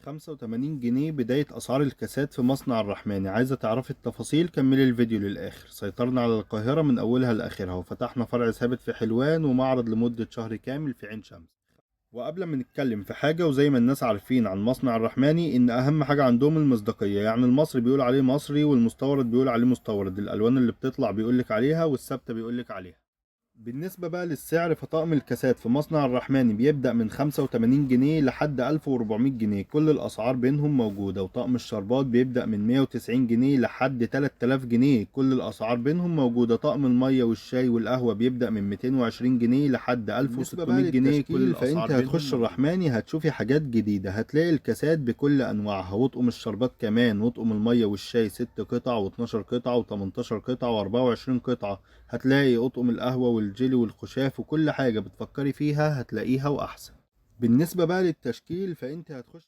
85 جنيه بداية أسعار الكاسات في مصنع الرحماني. عايزة تعرفي التفاصيل كملي الفيديو للآخر. سيطرنا على القاهرة من أولها لآخرها، وفتحنا فرع ثابت في حلوان ومعرض لمدة شهر كامل في عين شمس. وقبل ما نتكلم في حاجة، وزي ما الناس عارفين عن مصنع الرحماني إن أهم حاجة عندهم المصداقية، يعني المصري بيقول عليه مصري والمستورد بيقول عليه مستورد، الألوان اللي بتطلع بيقولك عليها والثابتة بيقولك عليها. بالنسبة بقى للسعر، فطقم الكاسات في مصنع الرحماني بيبدأ من 85 جنيه لحد 1400 جنيه، كل الأسعار بينهم موجودة. وطقم الشربات بيبدأ من 190 جنيه لحد 3000 جنيه، كل الأسعار بينهم موجودة. طقم المية والشاي والقهوة بيبدأ من 220 جنيه لحد 1600 جنيه، كل الأسعار. فأنت هتخش الرحماني هتشوفي حاجات جديدة، هتلاقي الكاسات بكل أنواعها، وطقم الشربات كمان، وطقم المية والشاي 6 قطع و12 قطعة و18 قطعة و24 قطعة. هتلاقي اطقم القهوة والجيلي والخشاف، وكل حاجة بتفكري فيها هتلاقيها وأحسن. بالنسبة بقى للتشكيل، فأنت هتخش